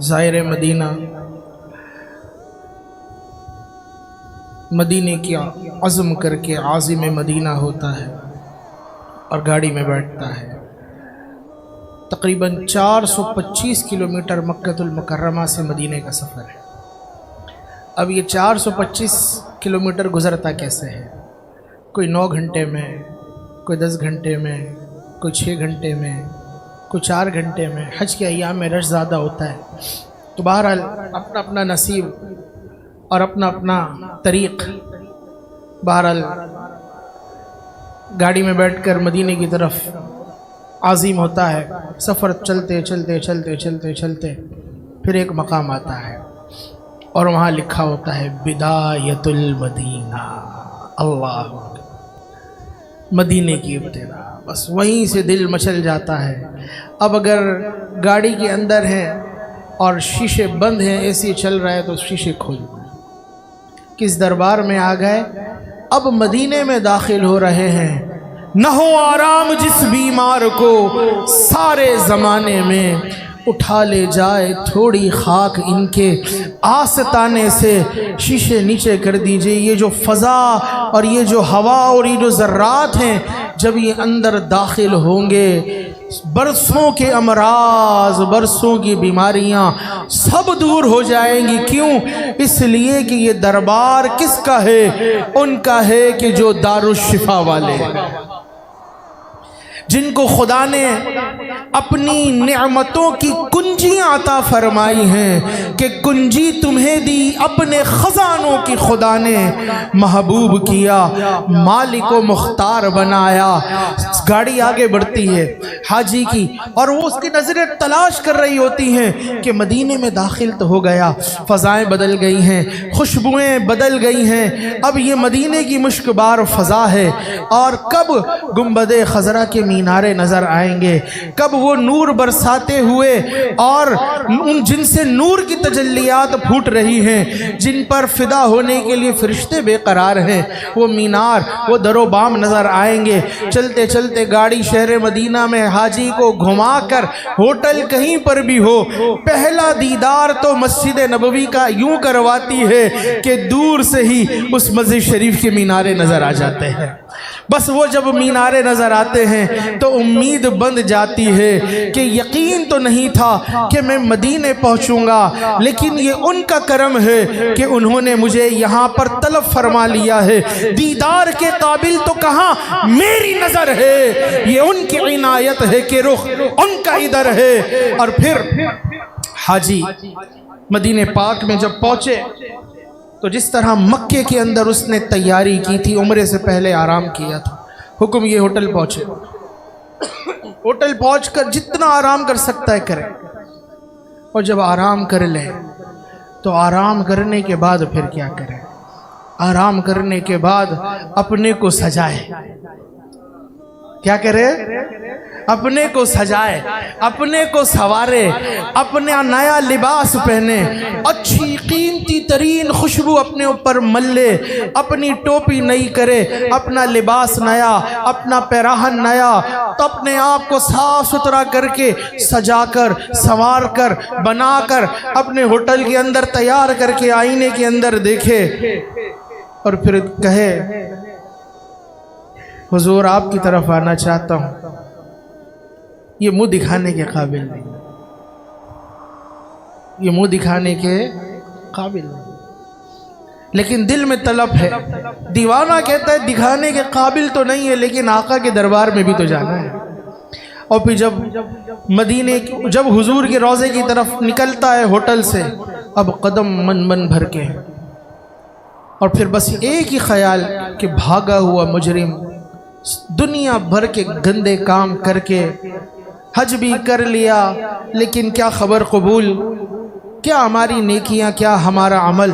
ظاہر مدینہ مدینے کی عزم کر کے عازم مدینہ ہوتا ہے اور گاڑی میں بیٹھتا ہے۔ تقریباً 425 کلومیٹر مکہ المکرمہ سے مدینے کا سفر ہے۔ اب یہ 425 کلومیٹر گزرتا کیسے ہے؟ کوئی 9 گھنٹے میں، کوئی 10 گھنٹے میں، کوئی 6 گھنٹے میں، کوئی 4 گھنٹے میں۔ حج کے ایام میں رش زیادہ ہوتا ہے، تو بہرحال اپنا اپنا نصیب اور اپنا اپنا طریق۔ بہرحال گاڑی میں بیٹھ کر مدینے کی طرف عازم ہوتا ہے۔ سفر چلتے چلتے چلتے چلتے چلتے پھر ایک مقام آتا ہے اور وہاں لکھا ہوتا ہے بدایت المدینہ، اللہ مدینے کی ابتدا۔ بس وہیں سے دل مچل جاتا ہے۔ اب اگر گاڑی کے اندر ہیں اور شیشے بند ہیں، اے سی چل رہا ہے، تو شیشے کھول دیں۔ کس دربار میں آ گئے؟ اب مدینے میں داخل ہو رہے ہیں۔ نہ ہو آرام جس بیمار کو سارے زمانے میں، اٹھا لے جائے تھوڑی خاک ان کے آستانے سے، شیشے نیچے کر دیجئے۔ یہ جو فضا اور یہ جو ہوا اور یہ جو ذرات ہیں، جب یہ اندر داخل ہوں گے، برسوں کے امراض، برسوں کی بیماریاں سب دور ہو جائیں گی۔ کیوں؟ اس لیے کہ یہ دربار کس کا ہے؟ ان کا ہے کہ جو دارالشفا والے ہیں، جن کو خدا نے اپنی نعمتوں کی کنجیاں عطا فرمائی ہیں کہ کنجی تمہیں دی، اپنے خزانوں کی خدا نے محبوب کیا، مالک و مختار بنایا۔ گاڑی آگے بڑھتی ہے حاجی کی، اور وہ اس کی نظریں تلاش کر رہی ہوتی ہیں کہ مدینے میں داخل تو ہو گیا، فضائیں بدل گئی ہیں، خوشبوئیں بدل گئی ہیں، اب یہ مدینے کی مشکبار فضا ہے۔ اور کب گنبد خضرا کے مینارے نظر آئیں گے، کب وہ نور برساتے ہوئے اور ان جن سے نور کی تجلیات پھوٹ رہی ہیں، جن پر فدا ہونے کے لیے فرشتے بے قرار ہیں، وہ مینار، وہ در و بام نظر آئیں گے۔ چلتے چلتے گاڑی شہر مدینہ میں حاجی کو گھما کر ہوٹل کہیں پر بھی ہو، پہلا دیدار تو مسجد نبوی کا یوں کرواتی ہے کہ دور سے ہی اس مسجد شریف کے مینارے نظر آ جاتے ہیں۔ بس وہ جب مینارے نظر آتے ہیں تو امید بند جاتی ہے کہ یقین تو نہیں تھا کہ میں مدینے پہنچوں گا، لیکن یہ ان کا کرم ہے کہ انہوں نے مجھے یہاں پر طلب فرما لیا ہے۔ دیدار کے قابل تو کہاں میری نظر ہے، یہ ان کی عنایت ہے کہ رخ ان کا ادھر ہے۔ اور پھر حاجی مدینے پاک میں جب پہنچے تو جس طرح مکے کے اندر اس نے تیاری کی تھی، عمرے سے پہلے آرام کیا تھا، حکم یہ ہوٹل پہنچے، ہوٹل پہنچ کر جتنا آرام کر سکتا ہے کرے، اور جب آرام کر لے تو آرام کرنے کے بعد پھر کیا کرے؟ آرام کرنے کے بعد اپنے کو سجائے۔ کیا کرے؟ اپنے کو سجائے، اپنے کو سوارے، اپنا نیا لباس پہنے، اچھی قیمتی ترین خوشبو اپنے اوپر ملے، اپنی ٹوپی نئی کرے، اپنا لباس نیا، اپنا پیراہن نیا، تو اپنے آپ کو صاف ستھرا کر کے سجا کر سنوار کر بنا کر اپنے ہوٹل کے اندر تیار کر کے آئینے کے اندر دیکھے اور پھر کہے حضور آپ کی طرف آنا چاہتا ہوں۔ یہ منہ دکھانے کے قابل نہیں، یہ منہ دکھانے کے قابل نہیں، لیکن دل میں طلب ہے۔ دیوانہ کہتا ہے دکھانے کے قابل تو نہیں ہے، لیکن آقا کے دربار میں بھی تو جانا ہے۔ اور پھر جب حضور کے روضے کی طرف نکلتا ہے ہوٹل سے، اب قدم من من بھر کے، اور پھر بس ایک ہی خیال کہ بھاگا ہوا مجرم دنیا بھر کے گندے کام کر کے حج بھی کر لیا، لیکن کیا خبر قبول، کیا ہماری نیکیاں، کیا ہمارا عمل،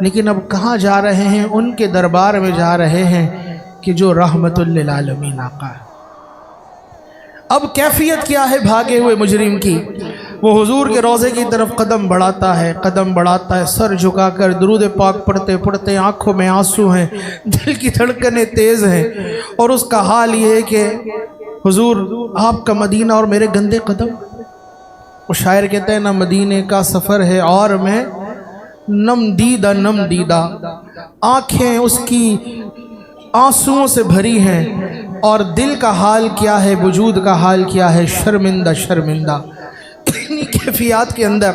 لیکن اب کہاں جا رہے ہیں؟ ان کے دربار میں جا رہے ہیں کہ جو رحمت للعالمین آقا ہے۔ اب کیفیت کیا ہے بھاگے ہوئے مجرم کی؟ وہ حضور کے روضے کی طرف قدم بڑھاتا ہے، قدم بڑھاتا ہے، سر جھکا کر درود پاک پڑھتے پڑھتے آنکھوں میں آنسو ہیں، دل کی دھڑکنیں تیز ہیں، اور اس کا حال یہ ہے کہ حضور آپ کا مدینہ اور میرے گندے قدم، وہ شاعر کہتے ہیں نہ مدینے کا سفر ہے اور میں نم دیدہ، آنکھیں اس کی آنسوؤں سے بھری ہیں، اور دل کا حال کیا ہے، وجود کا حال کیا ہے، شرمندہ انہی کیفیات کے اندر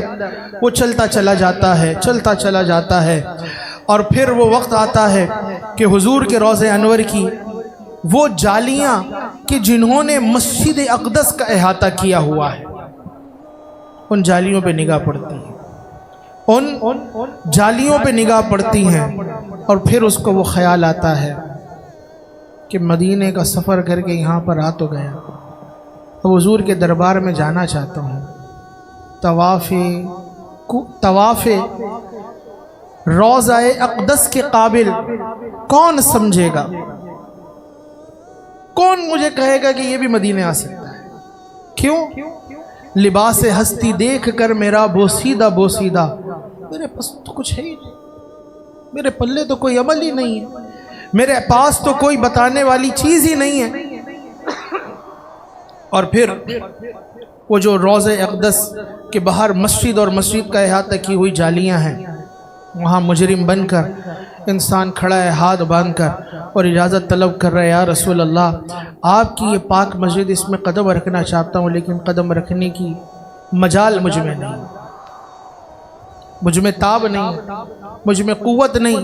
وہ چلتا چلا جاتا ہے اور پھر وہ وقت آتا ہے کہ حضور کے روضہ انور کی وہ جالیاں کہ جنہوں نے مسجد اقدس کا احاطہ کیا ہوا ہے، ان جالیوں پہ نگاہ پڑتی ہے، ان جالیوں پہ نگاہ پڑتی ہیں، اور پھر اس کو وہ خیال آتا ہے کہ مدینے کا سفر کر کے یہاں پر آ تو گیا، حضور کے دربار میں جانا چاہتا ہوں، طواف روضہ اقدس کے قابل کون سمجھے گا؟ کون مجھے کہے گا کہ یہ بھی مدینے آ سکتا ہے؟ کیوں؟ لباس ہستی دیکھ کر میرا بوسیدہ میرے پاس تو کچھ ہے ہی نہیں، میرے پلے تو کوئی عمل ہی نہیں ہے، میرے پاس تو کوئی بتانے والی چیز ہی نہیں ہے۔ اور پھر وہ جو روضہ اقدس کے باہر مسجد اور مسجد کا احاطہ کی ہوئی جالیاں ہیں، وہاں مجرم بن کر انسان کھڑا ہے ہاتھ باندھ کر اور اجازت طلب کر رہا ہے، یا رسول اللہ آپ کی یہ پاک مسجد، اس میں قدم رکھنا چاہتا ہوں، لیکن قدم رکھنے کی مجال مجھ میں نہیں، مجھ میں تاب نہیں، مجھ میں قوت نہیں،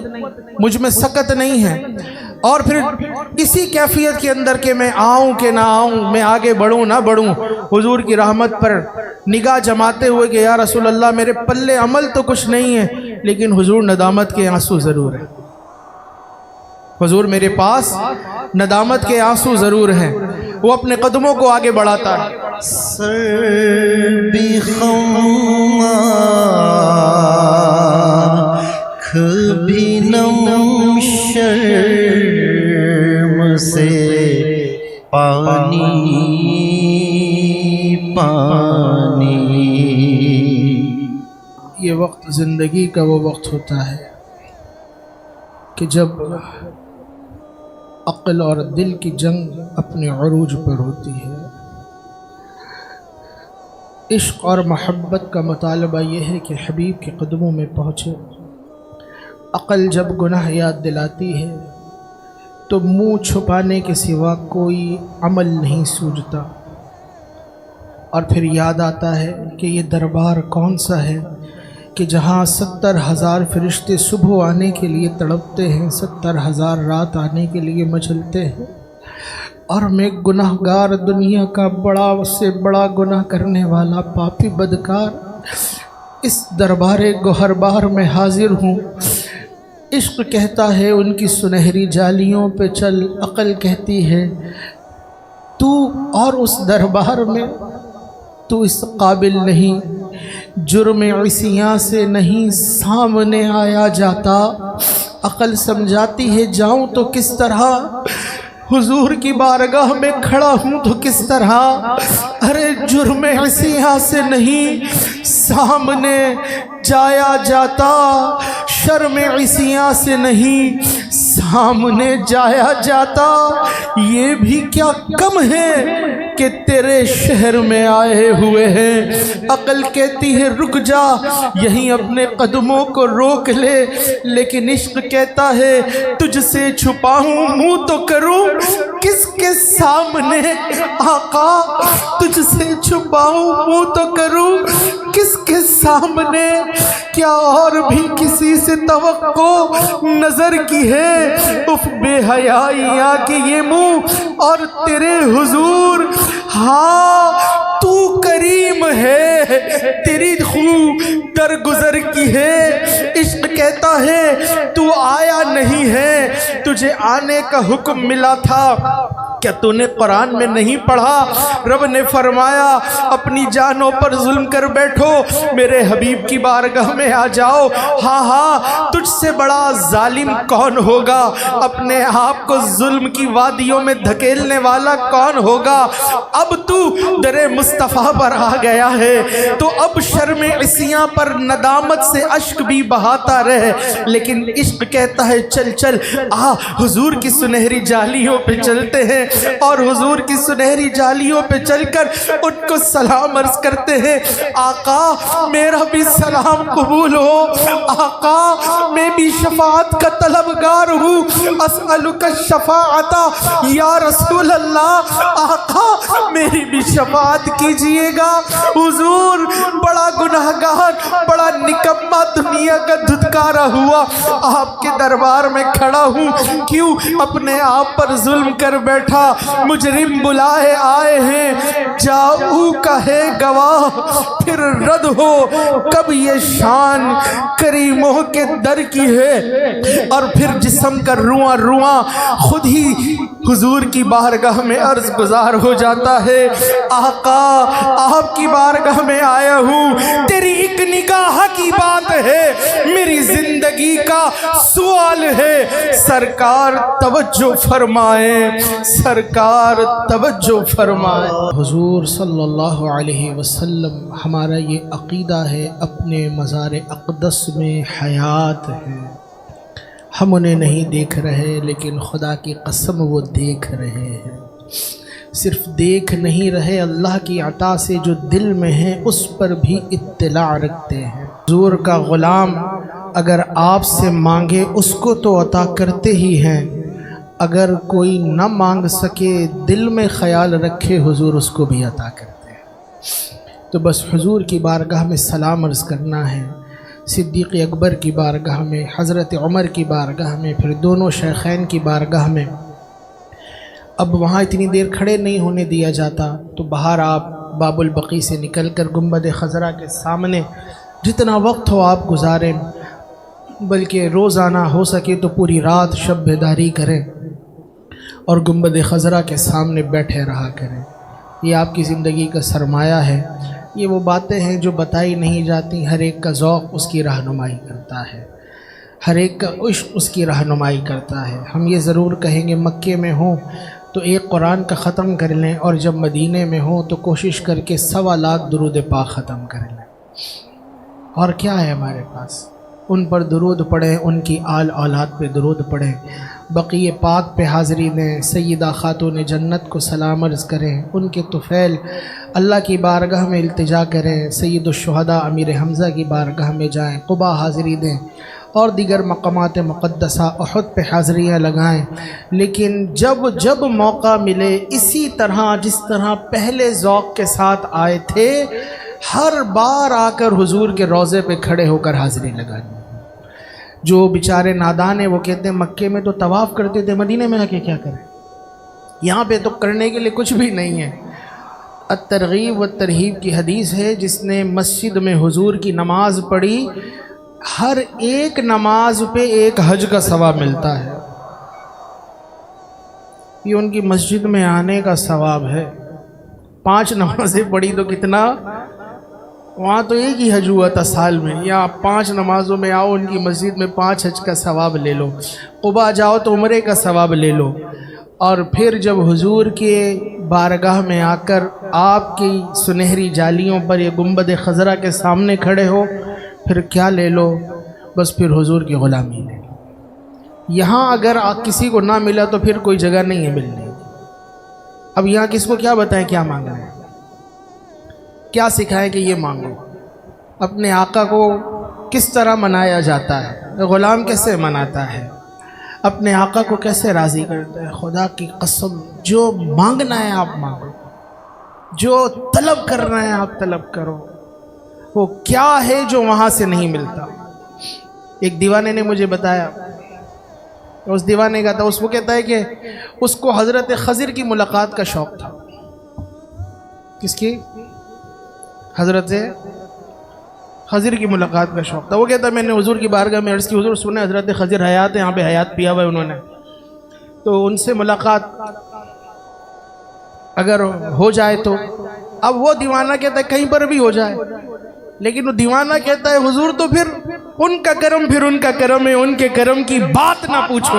مجھ میں سکت نہیں ہے۔ اور پھر اسی کیفیت کے اندر کہ میں آؤں کہ نہ آؤں، میں آگے بڑھوں نہ بڑھوں، حضور کی رحمت پر نگاہ جماتے ہوئے کہ یا رسول اللہ میرے پلے عمل تو کچھ نہیں ہے، لیکن حضور ندامت کے آنسو ضرور ہیں، حضور میرے پاس ندامت کے آنسو ضرور ہیں۔ وہ اپنے قدموں کو آگے بڑھاتا ہے، بھی نم شرم سے پانی یہ وقت زندگی کا وہ وقت ہوتا ہے کہ جب عقل اور دل کی جنگ اپنے عروج پر ہوتی ہے۔ عشق اور محبت کا مطالبہ یہ ہے کہ حبیب کے قدموں میں پہنچے۔ عقل جب گناہ یاد دلاتی ہے تو منہ چھپانے کے سوا کوئی عمل نہیں سوجھتا، اور پھر یاد آتا ہے کہ یہ دربار کون سا ہے کہ جہاں 70,000 فرشتے صبح آنے کے لیے تڑپتے ہیں، 70,000 رات آنے کے لیے مچلتے ہیں، اور میں گناہ گار دنیا کا بڑا سے بڑا گناہ کرنے والا پاپی بدکار اس دربار گوہر بار میں حاضر ہوں۔ عشق کہتا ہے ان کی سنہری جالیوں پہ چل، عقل کہتی ہے تو اور اس دربار میں تو اس قابل نہیں، جرم عصیاں سے نہیں سامنے آیا جاتا۔ عقل سمجھاتی ہے جاؤں تو کس طرح، حضور کی بارگاہ میں کھڑا ہوں تو کس طرح، ارے جرم عصیاں سے نہیں سامنے جایا جاتا، شرم عصیاں سے نہیں سامنے جایا جاتا۔ یہ بھی کیا کم ہے کہ تیرے شہر میں آئے ہوئے ہیں۔ عقل کہتی ہے رک جا، یہیں اپنے قدموں کو روک لے، لیکن عشق کہتا ہے تجھ سے چھپاؤں منہ تو کروں کس کے سامنے، آقا تجھ سے چھپاؤں منہ تو کروں کس کے سامنے۔ کیا اور بھی کسی سے توقع نظر کی ہے، اف بے حیائیاں کہ یہ منہ اور تیرے حضور، ہاں تو کریم ہے تیری خو درگزر کی ہے۔ عشق کہتا ہے تو آیا نہیں ہے، تجھے آنے کا حکم ملا تھا، کیا تو نے قرآن میں نہیں پڑھا؟ رب نے فرمایا اپنی جانوں پر ظلم کر بیٹھو، میرے حبیب کی بارگاہ میں آ جاؤ۔ ہاں ہاں تجھ سے بڑا ظالم کون ہوگا، اپنے آپ کو ظلم کی وادیوں میں دھکیلنے والا کون ہوگا۔ اب تو در مصطفیٰ پر آ گیا ہے تو اب شرم عصیاں پر ندامت سے اشک بھی بہاتا رہے، لیکن عشق کہتا ہے چل چل آ، حضور کی سنہری جالیوں پہ چلتے ہیں۔ اور حضور کی سنہری جالیوں پہ چل کر ان کو سلام عرض کرتے ہیں، آقا میرا بھی سلام قبول ہو، آقا میں بھی شفاعت کا طلبگار ہوں، اسألک الشفاعت یا رسول اللہ، آقا میری بھی شفاعت کیجئے گا۔ حضور بڑا گناہگار، بڑا نکما دنیا کا دھتکارا ہوا آپ کے دربار میں کھڑا ہوں، کیوں اپنے آپ پر ظلم کر بیٹھا، مجرم بلائے آئے ہیں، جاؤ کہے گواہ پھر رد ہو، کب یہ شان کریموں کے در کی ہے۔ اور پھر جسم کا رواں رواں خود ہی حضور کی بارگاہ میں عرض گزار ہو جاتا ہے، آقا آپ کی بارگاہ میں آیا ہوں، تیری ایک نگاہ کی بات ہے، میری زندگی کا سوال ہے، سرکار توجہ فرمائیں، سرکار توجہ فرمائیں۔ حضور صلی اللہ علیہ وسلم ہمارا یہ عقیدہ ہے، اپنے مزار اقدس میں حیات ہے، ہم انہیں نہیں دیکھ رہے لیکن خدا کی قسم وہ دیکھ رہے ہیں، صرف دیکھ نہیں رہے، اللہ کی عطا سے جو دل میں ہے اس پر بھی اطلاع رکھتے ہیں۔ حضور کا غلام اگر آپ سے مانگے اس کو تو عطا کرتے ہی ہیں، اگر کوئی نہ مانگ سکے دل میں خیال رکھے حضور اس کو بھی عطا کرتے ہیں۔ تو بس حضور کی بارگاہ میں سلام عرض کرنا ہے، صدیق اکبر کی بارگاہ میں، حضرت عمر کی بارگاہ میں، پھر دونوں شیخین کی بارگاہ میں۔ اب وہاں اتنی دیر کھڑے نہیں ہونے دیا جاتا، تو باہر آپ باب البقیع سے نکل کر گنبد خضرا کے سامنے جتنا وقت ہو آپ گزاریں، بلکہ روزانہ ہو سکے تو پوری رات شب بیداری کریں اور گنبد خضرا کے سامنے بیٹھے رہا کریں۔ یہ آپ کی زندگی کا سرمایہ ہے، یہ وہ باتیں ہیں جو بتائی نہیں جاتی، ہر ایک کا ذوق اس کی رہنمائی کرتا ہے، ہر ایک کا عشق اس کی رہنمائی کرتا ہے۔ ہم یہ ضرور کہیں گے مکے میں ہوں تو ایک قرآن کا ختم کر لیں، اور جب مدینے میں ہوں تو کوشش کر کے 1.25 لاکھ درود پاک ختم کر لیں۔ اور کیا ہے ہمارے پاس؟ ان پر درود پڑھیں، ان کی آل اولاد پہ درود پڑھیں، بقیع پاک پہ حاضری دیں، سیدہ خاتون جنت کو سلام عرض کریں، ان کے طفیل اللہ کی بارگاہ میں التجا کریں، سید الشہداء امیر حمزہ کی بارگاہ میں جائیں، قبا حاضری دیں، اور دیگر مقامات مقدسہ احد پہ حاضریاں لگائیں۔ لیکن جب موقع ملے اسی طرح جس طرح پہلے ذوق کے ساتھ آئے تھے، ہر بار آ کر حضور کے روضے پہ کھڑے ہو کر حاضری لگانی۔ جو بیچارے نادان ہیں وہ کہتے ہیں مکے میں تو طواف کرتے تھے، مدینے میں آ کے کیا کریں؟ یہاں پہ تو کرنے کے لیے کچھ بھی نہیں ہے۔ الترغیب والترہیب کی حدیث ہے، جس نے مسجد میں حضور کی نماز پڑھی، ہر ایک نماز پہ ایک حج کا ثواب ملتا ہے۔ یہ ان کی مسجد میں آنے کا ثواب ہے۔ 5 نمازیں پڑھی تو کتنا؟ وہاں تو ایک ہی حج ہوا تھا سال میں، یا 5 نمازوں میں آؤ ان کی مسجد میں 5 حج کا ثواب لے لو، قبا جاؤ تو عمرے کا ثواب لے لو۔ اور پھر جب حضور کے بارگاہ میں آ کر آپ کی سنہری جالیوں پر یہ گنبد خضرا کے سامنے کھڑے ہو، پھر کیا لے لو؟ بس پھر حضور کی غلامی لے لو۔ یہاں اگر کسی کو نہ ملا تو پھر کوئی جگہ نہیں ہے ملنے کی۔ اب یہاں کس کو کیا بتائیں کیا مانگنا ہے، کیا سکھائیں کہ یہ مانگو؟ اپنے آقا کو کس طرح منایا جاتا ہے، غلام کیسے مناتا ہے، اپنے آقا کو کیسے راضی کرتا ہے؟ خدا کی قسم جو مانگنا ہے آپ مانگو، جو طلب کرنا ہے آپ طلب کرو۔ وہ کیا ہے جو وہاں سے نہیں ملتا؟ ایک دیوانے نے مجھے بتایا، اس دیوانے کا تھا، اس کو کہتا ہے کہ اس کو حضرت خضر کی ملاقات کا شوق تھا۔ کس کی؟ حضرت خضر کی ملاقات کا شوق تھا۔ وہ کہتا ہے میں نے حضور کی بارگاہ میں عرض کی، حضور سنے حضرت خضر حیات ہے، یہاں پہ حیات پیا ہوا ہے انہوں نے، تو ان سے ملاقات اگر ہو جائے تو۔ اب وہ دیوانہ کہتا ہے کہیں پر بھی ہو جائے، لیکن وہ دیوانہ کہتا ہے حضور تو پھر ان کا کرم، پھر ان کا کرم ہے، ان کے کرم کی بات نہ پوچھو،